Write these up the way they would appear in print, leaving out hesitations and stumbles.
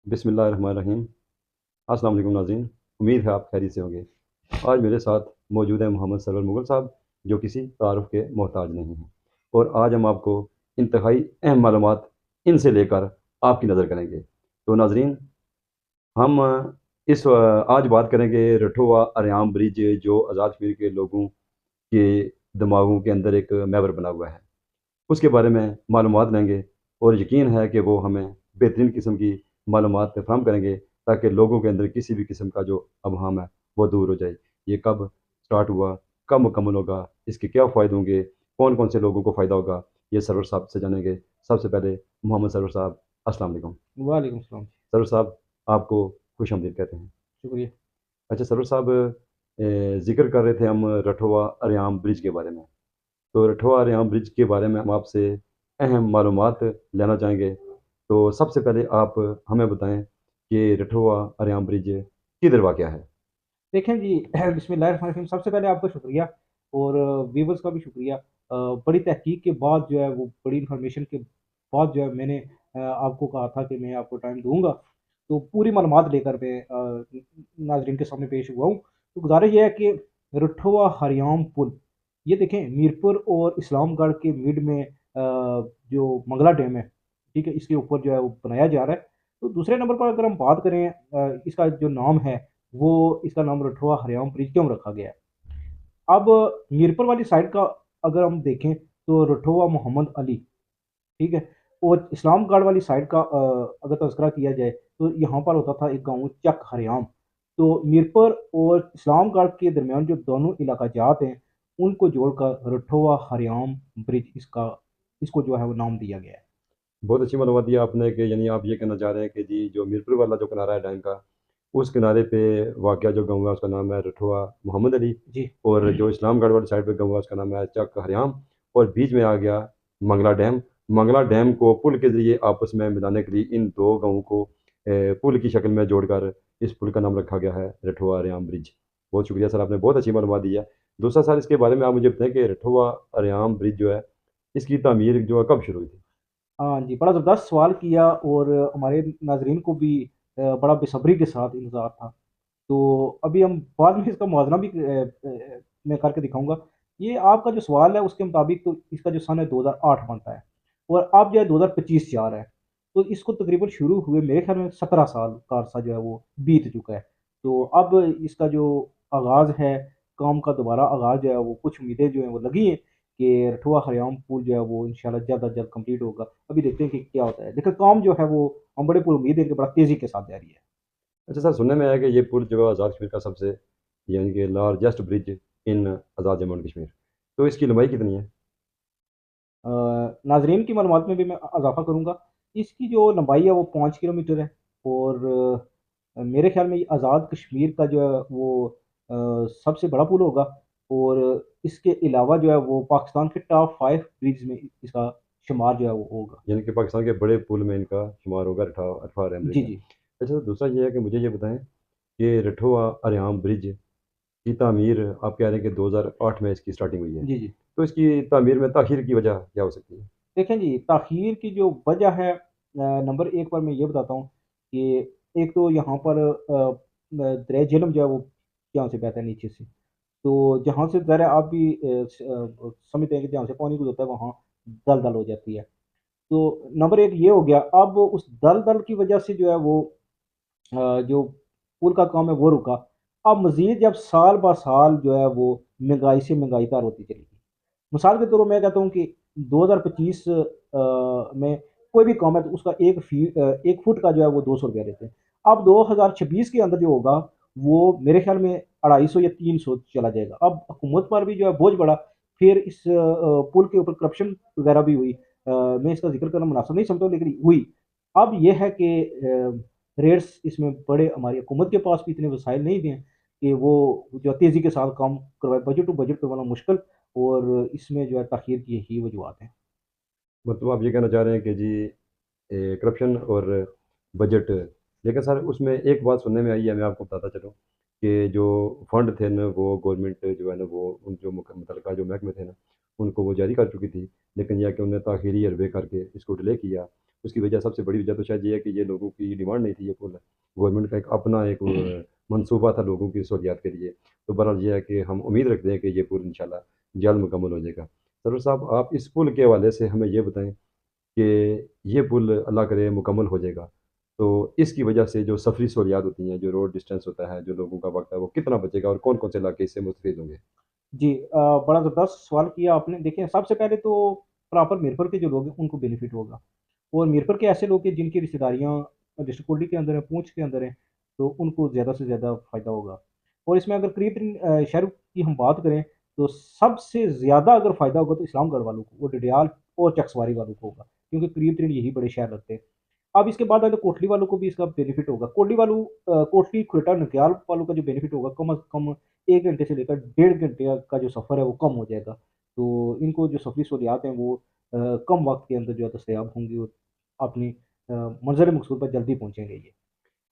बिस्मिल्लाहिर्रहमानिर्रहीम। अस्सलाम वालेकुम नाज़रीन। उम्मीद है आप खैरियत से होंगे। आज मेरे साथ मौजूद हैं मोहम्मद सरवर मुग़ल साहब, जो किसी तारुफ़ के मोहताज नहीं हैं, और आज हम आपको इंतहाई अहम मालूमात इनसे लेकर आपकी नज़र करेंगे। तो नाज़रीन, हम आज बात करेंगे रठोवा अरियाम ब्रिज, जो आज़ाद कश्मीर के लोगों के दिमागों के अंदर एक महवर बना हुआ है। उसके बारे में मालूमात लेंगे, और यकीन है कि वो हमें बेहतरीन किस्म की मालूमात फ़राहम करेंगे, ताकि लोगों के अंदर किसी भी किस्म का जो अबहम है वो दूर हो जाए। ये कब स्टार्ट हुआ, कब मुकम्मल होगा, इसके क्या फ़ायदे होंगे, कौन-कौन से लोगों को फ़ायदा होगा, ये सरवर साहब से जानेंगे। सबसे पहले मोहम्मद सरवर साहब, अस्सलाम वालेकुम। वालेकुम सलाम। सरवर साहब, आपको खुश-आमदीद कहते हैं। शुक्रिया। अच्छा सरवर साहब, ज़िक्र कर रहे थे हम रठोवा अरियाम ब्रिज के बारे में। तो रठवा रेवान ब्रिज के बारे में हम आपसे अहम मालूमात लेना चाहेंगे। तो सबसे पहले आप हमें बताएँ कि रठवा अरियाम ब्रिज किधर वाक़या है? देखें जी बिस्मिल्लाहिर्रहमानिर्रहीम। सबसे पहले आपका शुक्रिया और व्यूअर्स का भी शुक्रिया। बड़ी तहकीक के बाद जो है वो बड़ी इन्फॉर्मेशन के बाद जो है मैंने आपको कहा था कि मैं आपको टाइम दूँगा। तो पूरी मालूमात लेकर मैं नाज़रीन के सामने पेश हुआ हूँ। तो गुज़ारिश ये है कि रुठवा हरियाम पुल, ये देखें मीरपुर और इस्लामगढ़ के मिड में जो मंगला डैम है, ठीक है? इसके ऊपर जो है वो बनाया जा रहा है। तो दूसरे नंबर पर अगर हम बात करें इसका जो नाम है, वो इसका नाम रठवा हरियाम ब्रिज क्यों रखा गया है? अब मीरपुर वाली साइड का अगर हम देखें तो रठवा मोहम्मद अली, ठीक है? और इस्लामगढ़ वाली साइड का अगर तज़किरा किया जाए तो यहाँ पर होता था एक गाँव चक हरियाम। तो मीरपुर और इस्लामगढ़ के दरमियान जो दोनों इलाका जात हैं, उनको जोड़कर रठवा हरियाम ब्रिज इसको जो है वो नाम दिया गया है। बहुत अच्छी मालूमात दी आपने कि यानी आप ये कहना चाह रहे हैं कि जी जो मीरपुर वाला जो किनारा है डैम का, उस किनारे पे वाक़या जो गाँव है उसका नाम है रठवा मोहम्मद अली, जी। और जो इस्लामगढ़ वाली साइड पे गाँव है उसका नाम है चक हरियाम, और बीच में आ गया मंगला डैम। मंगला डैम को पुल के ज़रिए आपस में मिलाने के लिए इन 2 गाँवों को पुल की शक्ल में जोड़कर इस पुल का नाम रखा गया है रठवा अरियाम ब्रिज। बहुत शुक्रिया सर, आपने बहुत अच्छी मालूमात दी है। दूसरा सर, इसके बारे में आप मुझे बताएँ कि रठवा अरियाम ब्रिज जो है, इसकी तामीर जो है कब शुरू हुई थी? हाँ जी, बड़ा ज़बरदस्त सवाल किया और हमारे नाज़रीन को भी बड़ा बेसब्री के साथ इंतज़ार था। तो अभी हम बाद में इसका मुवाज़ना भी मैं करके दिखाऊँगा। ये आपका जो सवाल है उसके मुताबिक तो इसका जो सन है 2008 बनता है और अब जो है 2025 जा रहा है। तो इसको तकरीबन शुरू हुए मेरे ख़्याल में 17 साल का अरसा जो है वो बीत चुका है। तो अब इसका जो आगाज़ है, काम का दोबारा आगाज़ जो है वो कुछ उम्मीदें जो हैं वो लगी हैं कि रठुआ हरियाम पुल जो है वो इंशाल्लाह जल्द अज़ जल्द कंप्लीट होगा। अभी देखते हैं कि क्या होता है। देखिए काम जो है वो हम बड़े पुरुम्मीद हैं कि बड़ा तेज़ी के साथ जारी है। अच्छा सर, सुनने में आया कि ये पुल जो है आज़ाद कश्मीर का सबसे यानी कि largest bridge in Azad Jammu and Kashmir. तो इसकी लंबाई कितनी है? अ, नाज़रीन की मालूमात में भी मैं इज़ाफ़ा करूँगा। इसकी जो लंबाई है वो 5 किलोमीटर है और मेरे ख़्याल में ये आज़ाद कश्मीर का जो है वो सबसे बड़ा पुल होगा और इसके अलावा जो है वो पाकिस्तान के टॉप 5 ब्रिज में इसका शुमार जो है वो होगा। यानी कि पाकिस्तान के बड़े पुल में इनका शुमार होगा रठा अठवा अरियाम ब्रिज जी, का। जी। अच्छा सर, दूसरा ये है कि मुझे ये बताएँ कि रठवा अरियाम ब्रिज की तामीर आप कह रहे हैं कि 2008 में इसकी स्टार्टिंग हुई है। जी, जी। तो इसकी तामीर में ताख़ीर की वजह क्या हो सकती है? देखें जी, ताख़ीर की जो वजह है नंबर 1 पर मैं ये बताता हूँ कि एक तो यहाँ पर दरिया झेलम जो है वो यहाँ से बहता है नीचे से। तो जहाँ से ज़रा आप भी समझते हैं कि जहाँ से पानी गुज़रता है वहाँ दलदल हो जाती है। तो नंबर 1 ये हो गया। अब उस दलदल की वजह से जो है वो जो पुल का काम है वो रुका। अब मज़ीद जब साल ब साल जो है वो महँगाई से महँगाई-तर होती चली गई। मिसाल के तौर पर मैं कहता हूँ कि 2025 में कोई भी काम है तो उसका 1 फुट का जो है वो ₹200 लेते हैं। अब 2026 के अंदर जो होगा वो मेरे ख़्याल में 250 या 300 चला जाएगा। अब हुकूमत पर भी जो है बोझ बढ़ा, फिर इस पुल के ऊपर करप्शन वग़ैरह भी हुई। मैं इसका ज़िक्र करना मुनासिब नहीं समझता हूँ लेकिन हुई। अब ये है कि रेट्स इसमें बढ़े, हमारी हुकूमत के पास भी इतने वसाइल नहीं हैं कि वो जो तेज़ी के साथ काम करवाए, बजट टू बजट करवाना मुश्किल और इसमें जो है ताख़ीर की यही वजूहात हैं। मतलब आप ये कहना चाह रहे हैं कि जी करप्शन और बजट, लेकिन सर उसमें एक बात सुनने में आई है, मैं आपको बताता चलूँ कि जो फंड थे ना वो गवर्नमेंट जो है ना वो उन जो मुतलका जो महकमे थे ना, उनको वो जारी कर चुकी थी, लेकिन यह कि उन्होंने ताखीरी हरबे करके इसको डिले किया, उसकी वजह, सबसे बड़ी वजह तो शायद ये है कि ये लोगों की डिमांड नहीं थी ये पुल। गवर्नमेंट का एक अपना एक मंसूबा था लोगों की सहूलियात के लिए। तो बहरहाल ये है कि हम उम्मीद रखते हैं कि ये पुल इंशाल्लाह जल्द मुकम्मल हो जाएगा। सरवर साहब, आप इस पुल के हवाले से हमें ये बताएँ कि ये पुल अल्लाह करे मुकम्मल हो जाएगा, तो इसकी वजह से जो सफ़री सहूलियात होती हैं, जो रोड डिस्टेंस होता है, जो लोगों का वक़्त है, वो कितना बचेगा और कौन-कौन से इलाके इससे मुस्तफ़ीद होंगे? जी बड़ा ज़बरदस्त सवाल किया आपने। देखिए, सबसे पहले तो प्रॉपर मीरपुर के जो लोग हैं, उनको बेनिफिट होगा और मीरपुर के ऐसे लोग हैं जिनकी रिश्तेदारियाँ डिस्ट्रिक्ट कोटली के अंदर हैं, पूंछ के अंदर हैं, तो उनको ज़्यादा से ज़्यादा फ़ायदा होगा। और इसमें अगर करीब-करीब शहर की हम बात करें, तो सबसे ज़्यादा अगर फ़ायदा होगा तो इस्लामगढ़ वालों को, वो डडियाल और चकसवारी वालों को होगा, क्योंकि करीब-करीब यही बड़े शहर लगते हैं। अब इसके बाद अगर कोटली वालों को भी इसका बेनिफिट होगा। कोटली वालों कोटली, खुरेटा, नग्याल वालों का जो बेनिफिट होगा, कम से कम 1 घंटे से लेकर डेढ़ घंटे का जो सफ़र है वो कम हो जाएगा। तो इनको जो सफ़री सहूलियात हैं वो कम वक़्त के अंदर जो है दस्तयाब होंगी और अपनी मंज़िल मकसूद पर जल्दी पहुँचेंगे ये।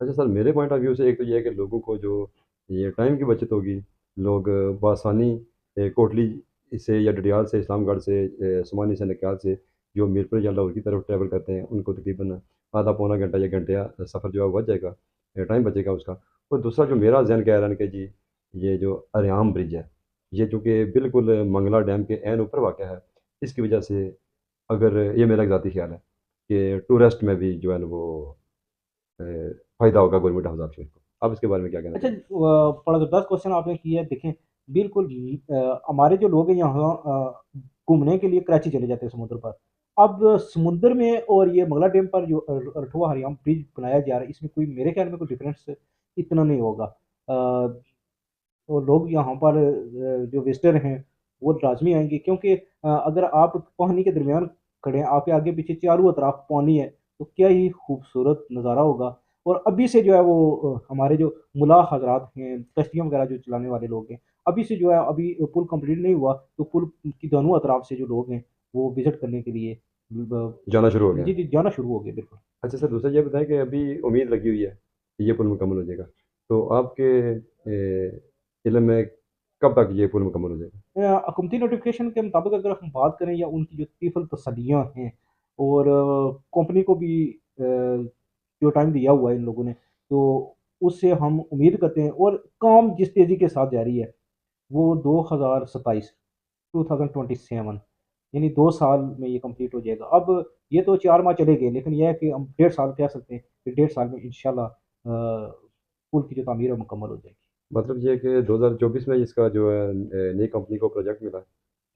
अच्छा सर, मेरे पॉइंट ऑफ व्यू से एक तो ये है कि लोगों को जो ये टाइम की बचत होगी, लोग बआसानी कोटली से या डडियाल से, इस्लामगढ़ से, सुमानी से, नक्याल से जो मीरपुर या लाहौर की तरफ ट्रैवल करते हैं, उनको तकरीबन आधा पौना घंटा या घंटे सफ़र जो है वो बच जाएगा, टाइम बचेगा उसका। और दूसरा जो मेरा ज़हन कह रहा है कि जी, ये जो अरियाम ब्रिज है, ये चूँकि बिल्कुल मंगला डैम के ऐन ऊपर वाक़या है, इसकी वजह से अगर, ये मेरा एक ज़ाती ख़्याल है कि टूरिस्ट में भी जो है ना वो फ़ायदा होगा गवर्नमेंट हिसाब से इसको। आप इसके बारे में क्या कहना अच्छा, चाहेंगे? बड़ा ज़बरदस्त क्वेश्चन आपने किया है। देखें, बिल्कुल हमारे जो लोग हैं यहाँ घूमने के लिए कराची चले जाते हैं समुद्र पर। अब समुद्र में और ये मंगला डैम पर जो रठुआ हरियाम ब्रिज बनाया जा रहा है, इसमें कोई मेरे ख्याल में कोई डिफरेंस इतना नहीं होगा। तो लोग यहाँ पर जो विज़िटर हैं, वो लाज़मी आएँगे, क्योंकि अगर आप पानी के दरमियान खड़े हैं, आपके आगे-पीछे चारों तरफ पानी है, तो क्या ही खूबसूरत नज़ारा होगा। और अभी से जो है वो हमारे जो मुल्लाह हज़रात हैं, कश्तियाँ वगैरह जो चलाने वाले लोग हैं, अभी से जो है, अभी पुल कंप्लीट नहीं हुआ, तो पुल की दोनों अतराफ से जो लोग हैं, वो विज़िट करने के लिए ब जाना शुरू हो गया जी, है। जी, जाना शुरू हो गए, बिल्कुल। अच्छा सर, दूसरा ये बताएँ कि अभी उम्मीद लगी हुई है कि ये पुल मुकम्मल हो जाएगा। तो आपके इल्म में कब तक ये पुल मुकम्मल हो जाएगा? हुकूमती नोटिफ़िकेशन के मुताबिक अगर हम बात करें, या उनकी जो तीफल तसल्लियाँ हैं, और कंपनी को भी जो टाइम दिया हुआ है इन लोगों ने, तो उससे हम उम्मीद करते हैं, और काम जिस तेज़ी के साथ जारी है, वो 2027 2027 यानी 2 साल में ये कंप्लीट हो जाएगा। अब ये तो 4 माह चले गए, लेकिन ये है कि हम डेढ़ साल कह सकते हैं कि डेढ़ साल में इंशाल्लाह पुल की जो तामीर है मुकम्मल हो जाएगी। मतलब ये है कि 2024 में इसका जो है नई कंपनी को प्रोजेक्ट मिला,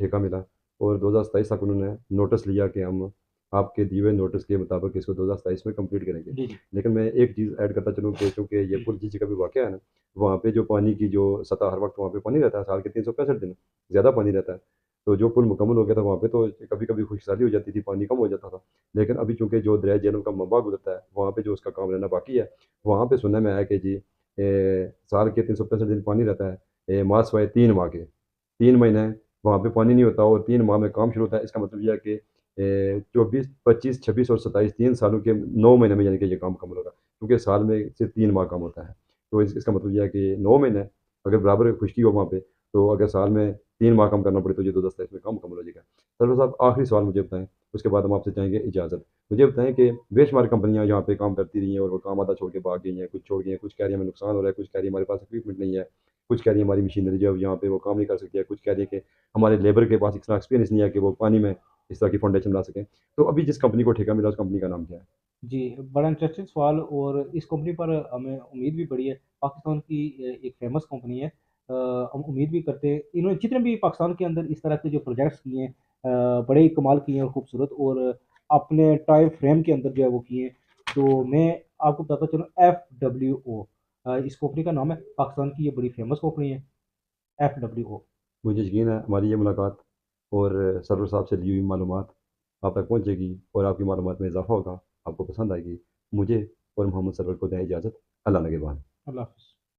ठेका मिला, और 2027 तक उन्होंने नोटिस लिया कि हम आपके दिए हुए नोटिस के मुताबिक इसको 2027 में कंप्लीट करेंगे। जी, जी। लेकिन मैं एक चीज़ ऐड करता चलूँ कि चूँकि ये पुल जिस जगह पे वाक़या है ना, वहाँ पे जो पानी की जो सतह, हर वक़्त वहाँ पे पानी रहता है, साल के 365 दिन ज़्यादा पानी रहता है। तो जो पुल मुकम्मल हो गया था वहाँ पे, तो कभी-कभी खुशहाली हो जाती थी, पानी कम हो जाता था। लेकिन अभी चूँकि जो दरियाए जेहलम का मलबा गुज़रता है, वहाँ पे जो उसका काम रहना बाकी है, वहाँ पे सुनने में आया कि जी, साल के 365 दिन पानी रहता है, माह सिवाय 3 माह के। 3 महीने वहाँ पे पानी नहीं होता और 3 माह में काम शुरू होता है। इसका मतलब ये है कि 24, 25, 26 और 27, 3 सालों के 9 महीने में यानी कि ये काम मुकम्मल होगा। क्योंकि साल में सिर्फ़ 3 माह काम होता है। तो इसका मतलब ये है कि 9 महीने अगर बराबर खुशकी हो वहाँ पे, तो अगर साल में 3 माह काम करना पड़े, तो ये 2027 में काम मुकम्मल हो जाएगा। सरवर साहब, आखिरी सवाल मुझे बताएँ, उसके बाद हम आपसे चाहेंगे इजाज़त। मुझे बताएँ कि बेशुमार कंपनियाँ यहाँ पे काम करती रही हैं और वो काम आधा छोड़ के भाग गई हैं, कुछ छोड़ गई हैं, कुछ कह रही हैं हमें नुकसान हो रहा है, कुछ कह रही हैं हमारे पास इक्विपमेंट नहीं है, कुछ कह रही हैं हमारी मशीनरी जो है यहाँ पे वो काम नहीं कर सकती है, कुछ कह रही है कि हमारे लेबर के पास इतना एक्सपीरियंस नहीं है कि वो पानी में इस तरह की फाउंडेशन बना सकें। तो अभी जिस कंपनी को ठेका मिला, उस कंपनी का नाम क्या है? जी, बड़ा इंटरेस्टिंग सवाल, और इस कंपनी पर हमें उम्मीद भी बड़ी है। पाकिस्तान की एक फ़ेमस कंपनी है। हम उम्मीद भी करते हैं, इन्होंने जितने भी पाकिस्तान के अंदर इस तरह के जो प्रोजेक्ट्स किए हैं, बड़े ही कमाल किए हैं और खूबसूरत, और अपने टाइम फ्रेम के अंदर जो है वो किए हैं। तो मैं आपको बताता चलूँ, एफडब्ल्यूओ इस कंपनी का नाम है। पाकिस्तान की ये बड़ी फ़ेमस कंपनी है, एफडब्ल्यूओ। मुझे यकीन है हमारी ये मुलाकात और सरवर साहब से ली हुई मालूमात आप तक पहुँचेगी और आपकी मालूमात में इज़ाफ़ा होगा, आपको पसंद आएगी। मुझे और मोहम्मद सरवर को दें इजाज़त। अल्लाह निगहबान। अल्लाह हाफ़िज़।